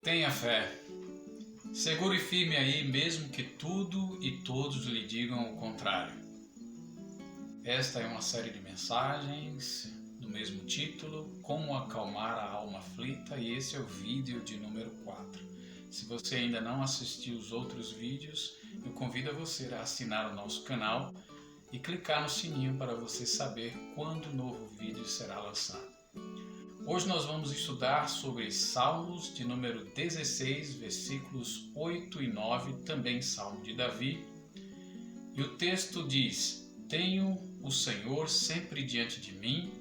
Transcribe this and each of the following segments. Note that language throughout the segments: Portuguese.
Tenha fé. Segure firme aí, mesmo que tudo e todos lhe digam o contrário. Esta é uma série de mensagens do mesmo título, Como Acalmar a Alma Aflita, e esse é o vídeo de número 4. Se você ainda não assistiu os outros vídeos, eu convido a você a assinar o nosso canal e clicar no sininho para você saber quando o novo vídeo será lançado. Hoje nós vamos estudar sobre Salmos de número 16, versículos 8 e 9, também Salmo de Davi. E o texto diz: Tenho o Senhor sempre diante de mim,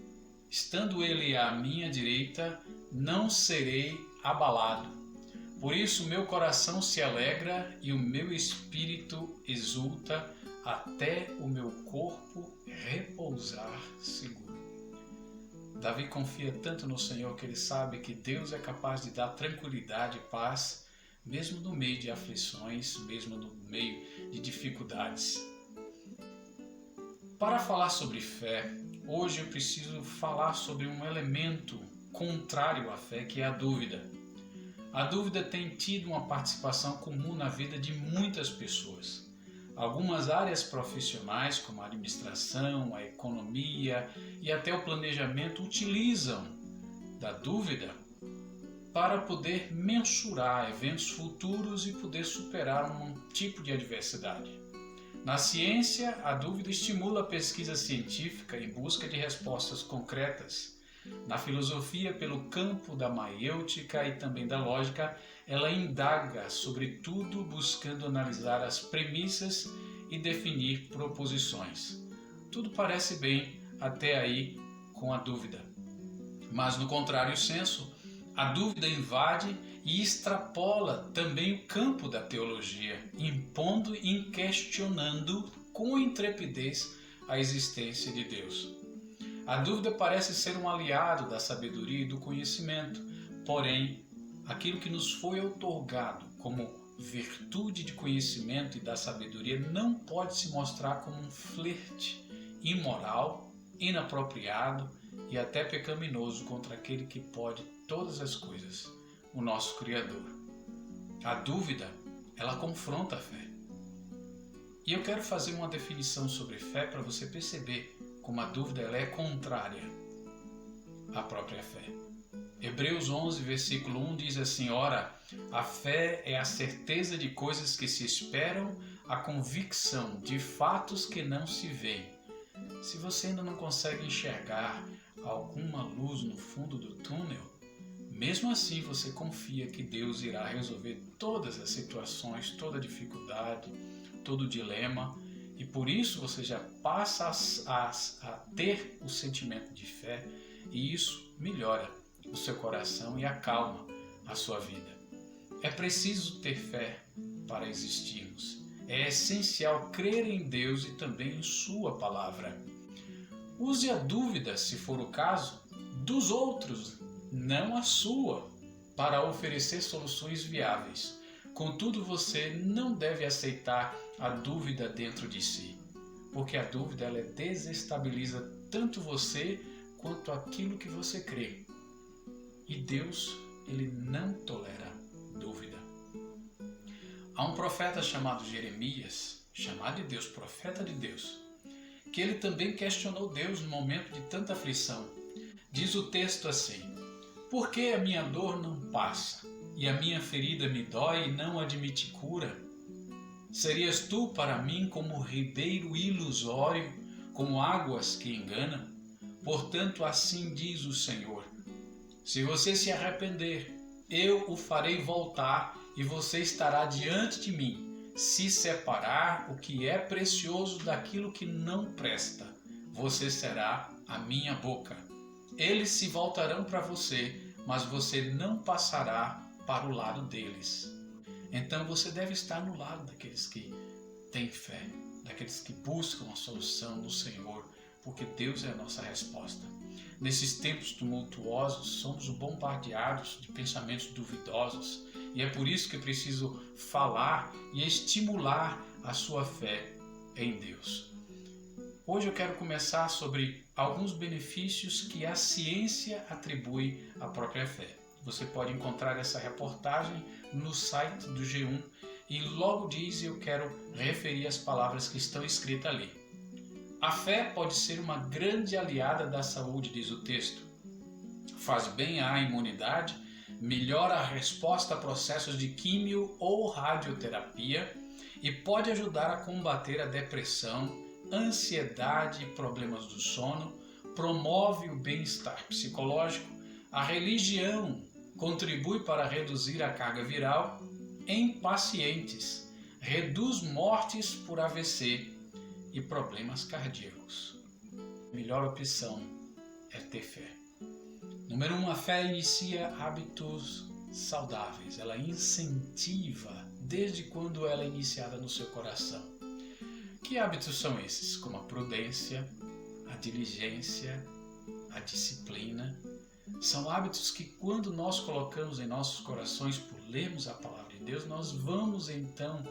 estando Ele à minha direita, não serei abalado. Por isso meu coração se alegra e o meu espírito exulta, até o meu corpo repousar seguro. Davi confia tanto no Senhor que ele sabe que Deus é capaz de dar tranquilidade e paz, mesmo no meio de aflições, mesmo no meio de dificuldades. Para falar sobre fé, hoje eu preciso falar sobre um elemento contrário à fé, que é a dúvida. A dúvida tem tido uma participação comum na vida de muitas pessoas. Algumas áreas profissionais, como a administração, a economia e até o planejamento, utilizam da dúvida para poder mensurar eventos futuros e poder superar um tipo de adversidade. Na ciência, a dúvida estimula a pesquisa científica em busca de respostas concretas. Na filosofia, pelo campo da maiêutica e também da lógica, ela indaga sobre tudo, buscando analisar as premissas e definir proposições. Tudo parece bem até aí com a dúvida. Mas no contrário senso, a dúvida invade e extrapola também o campo da teologia, impondo e questionando com intrepidez a existência de Deus. A dúvida parece ser um aliado da sabedoria e do conhecimento, porém, aquilo que nos foi outorgado como virtude de conhecimento e da sabedoria não pode se mostrar como um flerte imoral, inapropriado e até pecaminoso contra aquele que pode todas as coisas, o nosso Criador. A dúvida, ela confronta a fé. E eu quero fazer uma definição sobre fé para você perceber como a dúvida ela é contrária à própria fé. Hebreus 11, versículo 1 diz assim: Ora, a fé é a certeza de coisas que se esperam, a convicção de fatos que não se veem. Se você ainda não consegue enxergar alguma luz no fundo do túnel, mesmo assim você confia que Deus irá resolver todas as situações, toda a dificuldade, todo o dilema, e por isso você já passa a ter o sentimento de fé, e isso melhora o seu coração e acalma a sua vida. É preciso ter fé para existirmos. É essencial crer em Deus e também em sua palavra. Use a dúvida, se for o caso, dos outros, não a sua, para oferecer soluções viáveis. Contudo, você não deve aceitar a dúvida dentro de si, porque a dúvida ela desestabiliza tanto você quanto aquilo que você crê. E Deus, ele não tolera dúvida. Há um profeta chamado Jeremias, chamado de Deus, profeta de Deus, que ele também questionou Deus no momento de tanta aflição. Diz o texto assim: Por que a minha dor não passa, e a minha ferida me dói e não admite cura? Serias tu para mim como ribeiro ilusório, como águas que enganam? Portanto, assim diz o Senhor: se você se arrepender, eu o farei voltar e você estará diante de mim. Se separar o que é precioso daquilo que não presta, você será a minha boca. Eles se voltarão para você, mas você não passará para o lado deles. Então você deve estar no lado daqueles que têm fé, daqueles que buscam a solução no Senhor, porque Deus é a nossa resposta. Nesses tempos tumultuosos, somos bombardeados de pensamentos duvidosos, e é por isso que eu preciso falar e estimular a sua fé em Deus. Hoje eu quero começar sobre alguns benefícios que a ciência atribui à própria fé. Você pode encontrar essa reportagem no site do G1 e logo diz eu quero referir as palavras que estão escritas ali. A fé pode ser uma grande aliada da saúde, diz o texto. Faz bem à imunidade, melhora a resposta a processos de químio ou radioterapia e pode ajudar a combater a depressão, ansiedade e problemas do sono, promove o bem-estar psicológico, a religião contribui para reduzir a carga viral em pacientes, reduz mortes por AVC e problemas cardíacos. A melhor opção é ter fé. Número 1, a fé inicia hábitos saudáveis. Ela incentiva desde quando ela é iniciada no seu coração. Que hábitos são esses? Como a prudência, a diligência, a disciplina. São hábitos que quando nós colocamos em nossos corações por lermos a palavra de Deus, nós vamos então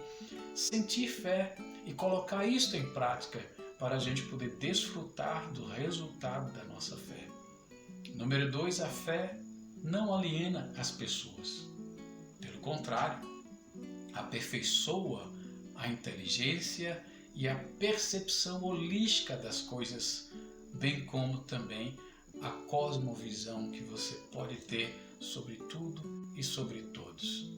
sentir fé e colocar isto em prática para a gente poder desfrutar do resultado da nossa fé. Número 2, a fé não aliena as pessoas. Pelo contrário, aperfeiçoa a inteligência e a percepção holística das coisas, bem como também a cosmovisão que você pode ter sobre tudo e sobre todos.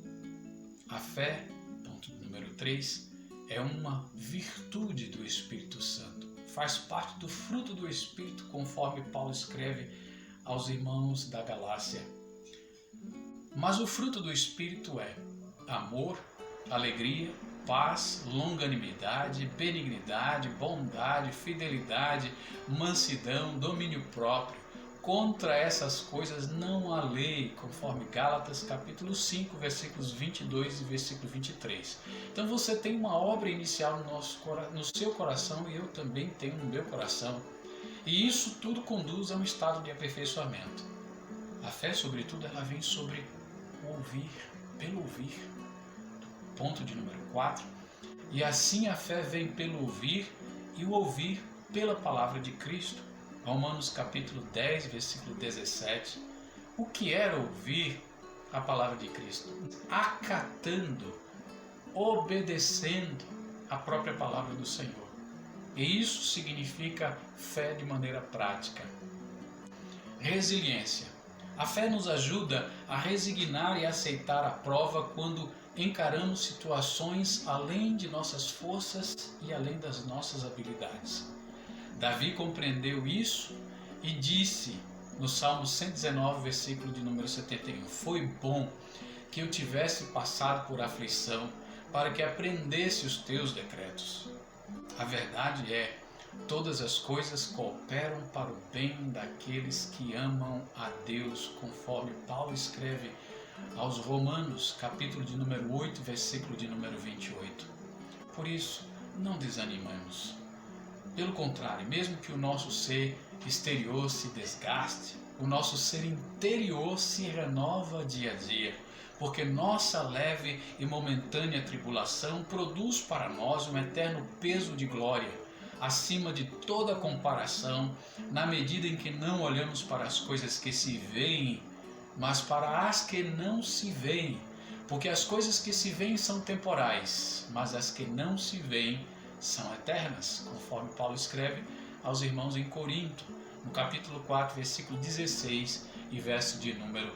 A fé, ponto número 3, é uma virtude do Espírito Santo. Faz parte do fruto do Espírito, conforme Paulo escreve aos irmãos da Galácia. Mas o fruto do Espírito é amor, alegria, paz, longanimidade, benignidade, bondade, fidelidade, mansidão, domínio próprio. Contra essas coisas não há lei, conforme Gálatas capítulo 5, versículos 22 e versículo 23. Então você tem uma obra inicial no seu coração e eu também tenho no meu coração. E isso tudo conduz a um estado de aperfeiçoamento. A fé, sobretudo, ela vem sobre o ouvir, pelo ouvir. Ponto de número 4. E assim a fé vem pelo ouvir e o ouvir pela palavra de Cristo. Romanos capítulo 10, versículo 17. O que era ouvir a palavra de Cristo? Acatando, obedecendo a própria palavra do Senhor. E isso significa fé de maneira prática. Resiliência. A fé nos ajuda a resignar e aceitar a prova quando encaramos situações além de nossas forças e além das nossas habilidades. Davi compreendeu isso e disse no Salmo 119, versículo de número 71, foi bom que eu tivesse passado por aflição para que aprendesse os teus decretos. A verdade é, todas as coisas cooperam para o bem daqueles que amam a Deus, conforme Paulo escreve aos Romanos, capítulo de número 8, versículo de número 28. Por isso, não desanimamos. Pelo contrário, mesmo que o nosso ser exterior se desgaste, o nosso ser interior se renova dia a dia, porque nossa leve e momentânea tribulação produz para nós um eterno peso de glória, acima de toda comparação, na medida em que não olhamos para as coisas que se veem, mas para as que não se veem, porque as coisas que se veem são temporais, mas as que não se veem são eternas, conforme Paulo escreve aos irmãos em Corinto, no capítulo 4, versículo 16 e verso de número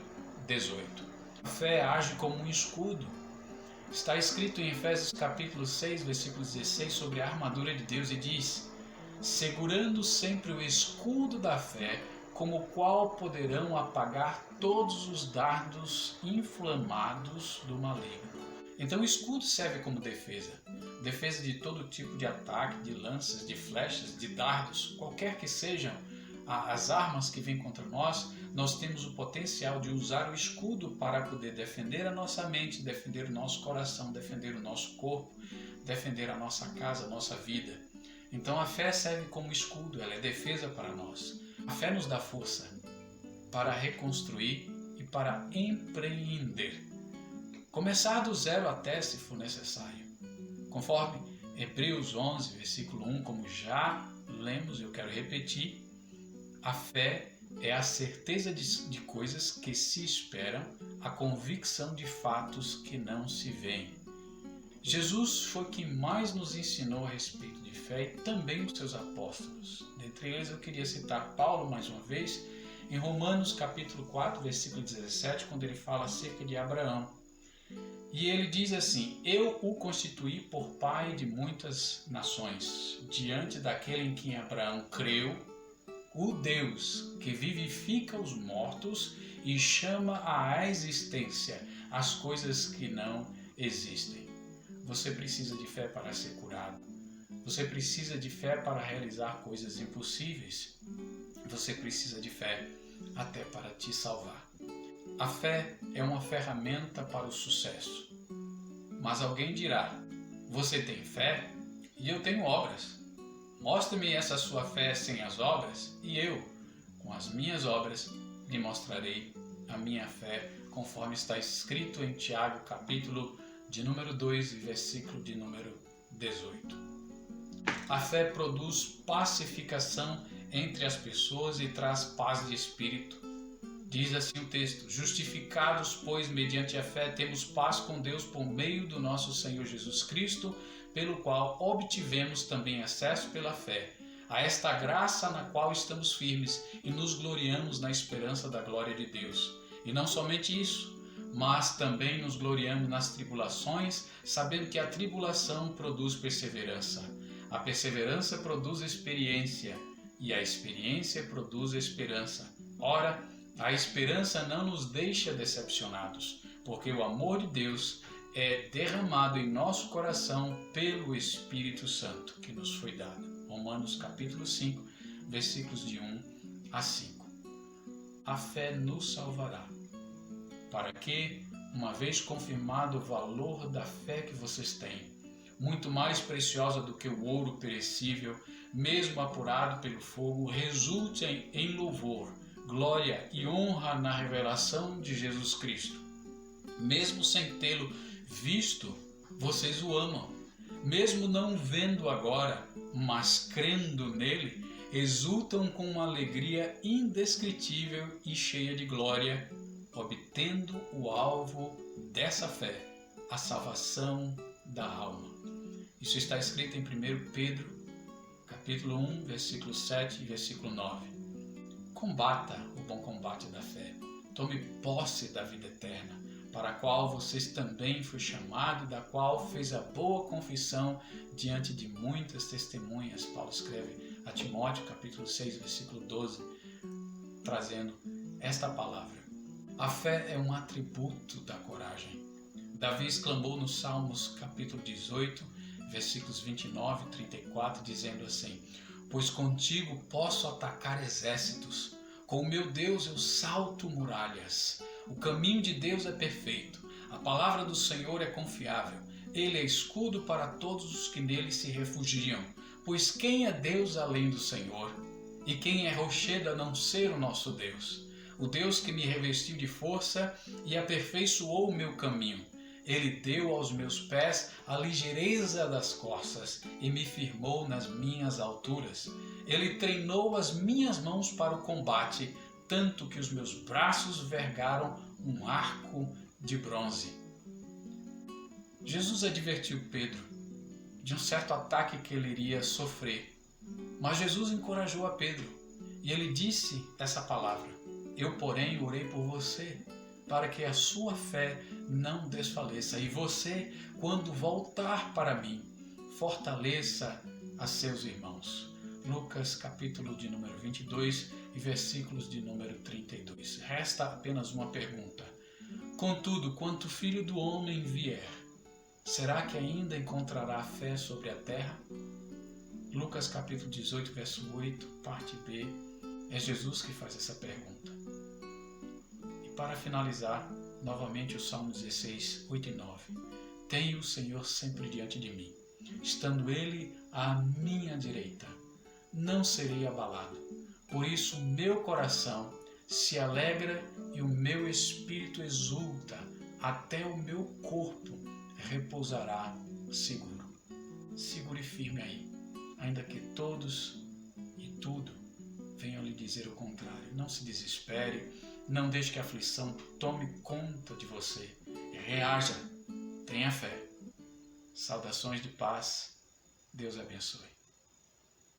18. A fé age como um escudo. Está escrito em Efésios capítulo 6, versículo 16, sobre a armadura de Deus e diz: segurando sempre o escudo da fé, com o qual poderão apagar todos os dardos inflamados do maligno. Então o escudo serve como defesa. Defesa de todo tipo de ataque, de lanças, de flechas, de dardos, qualquer que sejam as armas que vêm contra nós, nós temos o potencial de usar o escudo para poder defender a nossa mente, defender o nosso coração, defender o nosso corpo, defender a nossa casa, a nossa vida. Então a fé serve como escudo, ela é defesa para nós. A fé nos dá força para reconstruir e para empreender. Começar do zero até se for necessário. Conforme Hebreus 11, versículo 1, como já lemos, eu quero repetir, a fé é a certeza de coisas que se esperam, a convicção de fatos que não se veem. Jesus foi quem mais nos ensinou a respeito de fé e também os seus apóstolos. Dentre eles eu queria citar Paulo mais uma vez, em Romanos capítulo 4, versículo 17, quando ele fala acerca de Abraão. E ele diz assim: eu o constituí por pai de muitas nações, diante daquele em quem Abraão creu, o Deus que vivifica os mortos e chama à existência as coisas que não existem. Você precisa de fé para ser curado. Você precisa de fé para realizar coisas impossíveis. Você precisa de fé até para te salvar. A fé é uma ferramenta para o sucesso. Mas alguém dirá: você tem fé e eu tenho obras. Mostre-me essa sua fé sem as obras, e eu, com as minhas obras, lhe mostrarei a minha fé, conforme está escrito em Tiago, capítulo de número 2 e versículo de número 18. A fé produz pacificação entre as pessoas e traz paz de espírito. Diz assim o texto: justificados, pois, mediante a fé, temos paz com Deus por meio do nosso Senhor Jesus Cristo, pelo qual obtivemos também acesso pela fé a esta graça na qual estamos firmes e nos gloriamos na esperança da glória de Deus. E não somente isso, mas também nos gloriamos nas tribulações, sabendo que a tribulação produz perseverança. A perseverança produz experiência, e a experiência produz esperança. Ora, a esperança não nos deixa decepcionados, porque o amor de Deus é derramado em nosso coração pelo Espírito Santo que nos foi dado. Romanos capítulo 5, versículos de 1 a 5. A fé nos salvará, para que, uma vez confirmado o valor da fé que vocês têm, muito mais preciosa do que o ouro perecível, mesmo apurado pelo fogo, resulte em louvor, glória e honra na revelação de Jesus Cristo. Mesmo sem tê-lo visto, vocês o amam. Mesmo não vendo agora, mas crendo nele, exultam com uma alegria indescritível e cheia de glória, obtendo o alvo dessa fé, a salvação da alma. Isso está escrito em 1 Pedro, capítulo 1, versículo 7 e versículo 9. Combata o bom combate da fé. Tome posse da vida eterna, para a qual vocês também foi chamado, da qual fez a boa confissão diante de muitas testemunhas. Paulo escreve a Timóteo, capítulo 6, versículo 12, trazendo esta palavra. A fé é um atributo da coragem. Davi exclamou nos Salmos, capítulo 18, versículos 29 e 34, dizendo assim: pois contigo posso atacar exércitos, com o meu Deus eu salto muralhas. O caminho de Deus é perfeito, a palavra do Senhor é confiável. Ele é escudo para todos os que nele se refugiam. Pois quem é Deus além do Senhor? E quem é rochedo a não ser o nosso Deus? O Deus que me revestiu de força e aperfeiçoou o meu caminho. Ele deu aos meus pés a ligeireza das corças e me firmou nas minhas alturas. Ele treinou as minhas mãos para o combate, tanto que os meus braços vergaram um arco de bronze. Jesus advertiu Pedro de um certo ataque que ele iria sofrer, mas Jesus encorajou a Pedro e ele disse essa palavra: eu, porém, orei por você, para que a sua fé não desfaleça, e você, quando voltar para mim, fortaleça a seus irmãos. Lucas, capítulo de número 22 e versículos de número 32. Resta apenas uma pergunta. Contudo, quanto o Filho do Homem vier, será que ainda encontrará fé sobre a terra? Lucas, capítulo 18, verso 8, parte B. É Jesus que faz essa pergunta. E para finalizar, novamente o Salmo 16, 8 e 9. Tenho o Senhor sempre diante de mim, estando Ele à minha direita. Não serei abalado. Por isso o meu coração se alegra e o meu espírito exulta, até o meu corpo repousará seguro. Segure firme aí, ainda que todos e tudo venho lhe dizer o contrário. Não se desespere, não deixe que a aflição tome conta de você. Reaja, tenha fé. Saudações de paz, Deus abençoe.